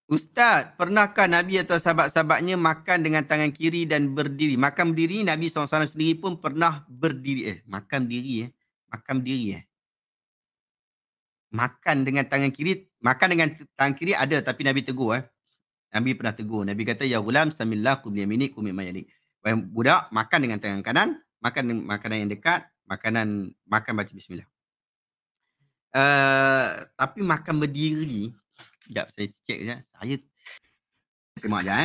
Ustaz, pernahkah Nabi atau sahabat-sahabatnya makan dengan tangan kiri dan berdiri? Makan berdiri, Nabi SAW sendiri pun pernah berdiri. Makan berdiri Makan berdiri Makan dengan tangan kiri, makan dengan tangan kiri ada tapi Nabi tegur Nabi pernah tegur. Nabi kata, "Ya ghulam, samillah kul biyaminik kul mimma yalik." Wahai budak, makan dengan tangan kanan, makan dengan makanan yang dekat, makan baca bismillah. Tapi makan berdiri, sekejap saya cek je. Saya semak je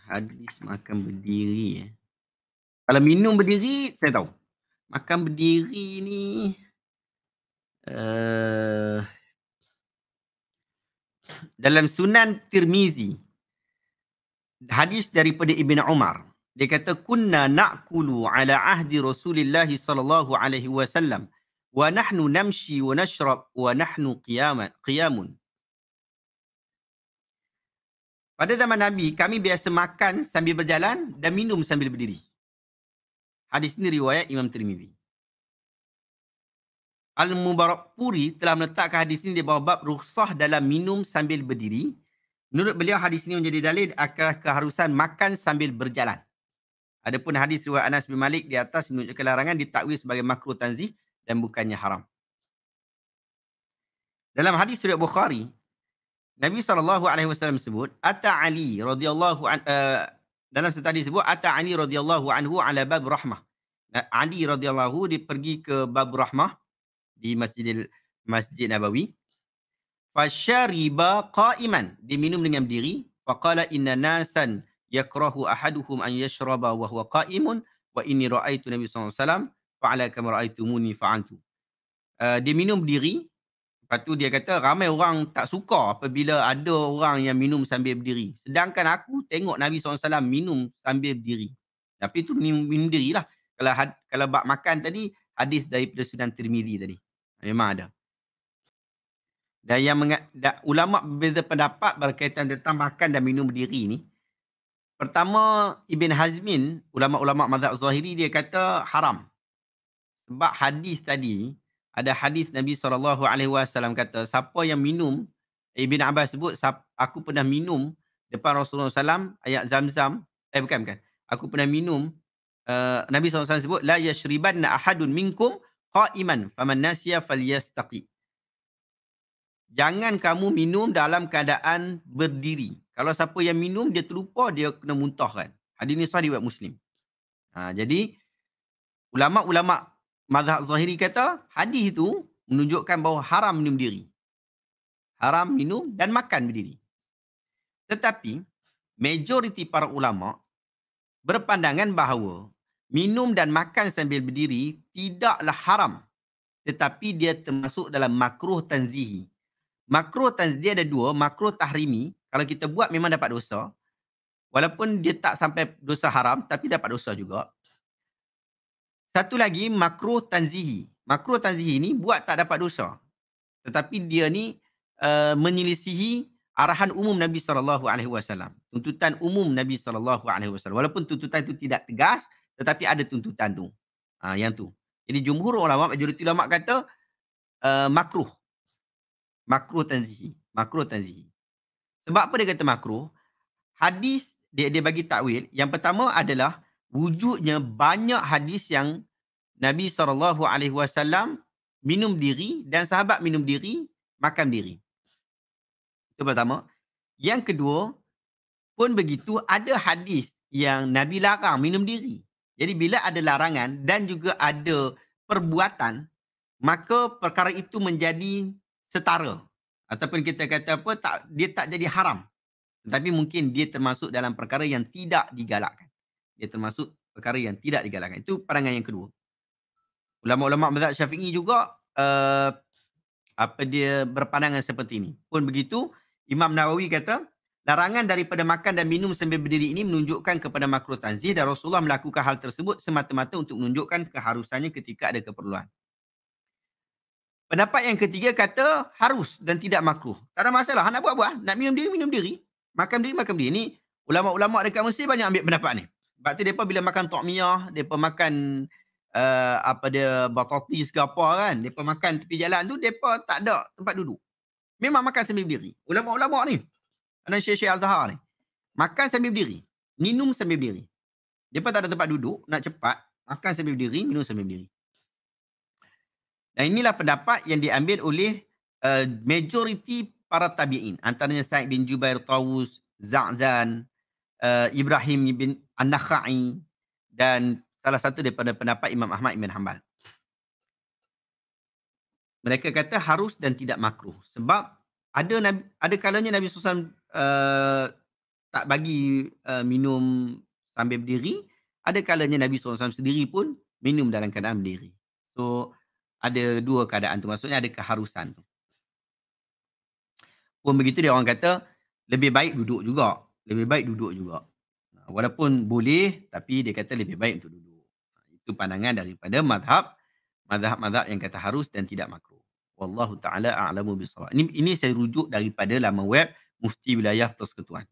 hadis makan berdiri Kalau minum berdiri, saya tahu. Makan berdiri ni, dalam Sunan Tirmizi, hadis daripada Ibn Umar. Dia kata, "Kunna na'kulu ala ahdi Rasulillah sallallahu alaihi wasallam wa nahnu namshi wa nashrab wa nahnu qiyamun." Pada zaman Nabi, kami biasa makan sambil berjalan dan minum sambil berdiri. Hadis ini riwayat Imam Tirmizi. Al-Mubarakpuri telah meletakkan hadis ini di bawah bab rukhsah dalam minum sambil berdiri. Menurut beliau, hadis ini menjadi dalil akan keharusan makan sambil berjalan. Adapun hadis riwayat Anas bin Malik di atas menunjukkan larangan ditakwil sebagai makruh tanzih dan bukannya haram. Dalam hadis riwayat Bukhari, Nabi SAW sebut, Ata Ali radhiyallahu dalam satu hadis sebut, Ata Ali radhiyallahu anhu ala bab rahmah. Ali radhiyallahu dia pergi ke bab rahmah di Masjid Nabawi. Fasyariba qa'iman, dia minum dengan berdiri. Faqala inna nasan yakrahu ahaduhum an yashraba wa huwa qa'imun wa inni ra'aitu Nabi SAW fa'ala kama ra'aitumuni fa'altu. Dia minum berdiri. Lepas tu dia kata ramai orang tak suka apabila ada orang yang minum sambil berdiri. Sedangkan aku tengok Nabi SAW minum sambil berdiri. Tapi tu minum berdiri lah. Kalau bab makan tadi, hadis daripada Sunan Tirmizi tadi. Memang ada. Dan yang ulama berbeza pendapat berkaitan tentang makan dan minum berdiri ni. Pertama, Ibn Hazmin, ulama-ulama mazhab Zahiri, dia kata haram. Sebab hadis tadi, ada hadis Nabi SAW kata, siapa yang minum, Ibn Abbas sebut, aku pernah minum depan Rasulullah SAW, ayat Zamzam, bukan. Aku pernah minum, Nabi SAW sebut, la yashribanna ahadun minkum qa'iman, faman nasiya falyastaqi. Jangan kamu minum dalam keadaan berdiri. Kalau siapa yang minum, dia terlupa, dia kena muntahkan. Hadis ni sahih riwayat Muslim. Jadi, ulama-ulama mazhab Zahiri kata, hadis itu menunjukkan bahawa haram minum berdiri. Haram minum dan makan berdiri. Tetapi, majoriti para ulama berpandangan bahawa minum dan makan sambil berdiri tidaklah haram. Tetapi dia termasuk dalam makruh tanzihi. Makruh tanzihi ada dua, makruh tahrimi. Kalau kita buat memang dapat dosa. Walaupun dia tak sampai dosa haram, tapi dapat dosa juga. Satu lagi, makruh tanzihi. Makruh tanzihi ni buat tak dapat dosa. Tetapi dia ni menyelisihi arahan umum Nabi SAW. Tuntutan umum Nabi SAW. Walaupun tuntutan itu tidak tegas, tetapi ada tuntutan tu. Yang tu. Jadi jumhur ulama, majoriti ulama kata makruh. Makruh tanzihi. Makruh tanzihi. Sebab apa dia kata makruh? Hadis dia bagi takwil. Yang pertama adalah wujudnya banyak hadis yang Nabi SAW minum diri dan sahabat minum diri, makan diri. Itu pertama. Yang kedua, pun begitu ada hadis yang Nabi larang minum diri. Jadi bila ada larangan dan juga ada perbuatan, maka perkara itu menjadi setara. Ataupun kita kata apa, dia tak jadi haram. Tetapi mungkin dia termasuk dalam perkara yang tidak digalakkan. Dia termasuk perkara yang tidak digalakkan. Itu pandangan yang kedua. Ulama-ulama mazhab Syafi'i juga dia berpandangan seperti ini. Pun begitu, Imam Nawawi kata, larangan daripada makan dan minum sambil berdiri ini menunjukkan kepada makruh tanzih dan Rasulullah melakukan hal tersebut semata-mata untuk menunjukkan keharusannya ketika ada keperluan. Pendapat yang ketiga kata harus dan tidak makruh. Tak ada masalah. Nak buat-buat. Nak minum diri. Makan diri. Ni ulama-ulama dekat Mesir banyak ambil pendapat ni. Sebab tu mereka bila makan ta'miyah, mereka makan batatis ke apa kan. Mereka makan tepi jalan tu, mereka tak ada tempat duduk. Memang makan sambil berdiri. Ulama-ulama ni, dan Syekh Azhar ni, makan sambil berdiri, minum sambil berdiri. Depa tak ada tempat duduk, nak cepat, makan sambil berdiri, minum sambil berdiri. Dan inilah pendapat yang diambil oleh majoriti para tabi'in. Antaranya Sa'id bin Jubair, Tawus, Za'zan, Ibrahim bin An-Nakhai, dan salah satu daripada pendapat Imam Ahmad bin Hanbal. Mereka kata harus dan tidak makruh. Sebab ada kalanya Nabi SAW tak bagi minum sambil berdiri. Ada kalanya Nabi SAW sendiri pun minum dalam keadaan berdiri. So, ada dua keadaan tu. Maksudnya ada keharusan tu. Pun begitu dia orang kata, lebih baik duduk juga. Lebih baik duduk juga. Walaupun boleh, tapi dia kata lebih baik untuk duduk. Itu pandangan daripada mazhab yang kata harus dan tidak makruh. Wallahu ta'ala a'lamu bisawab. Ini saya rujuk daripada laman web Mufti Wilayah Persekutuan.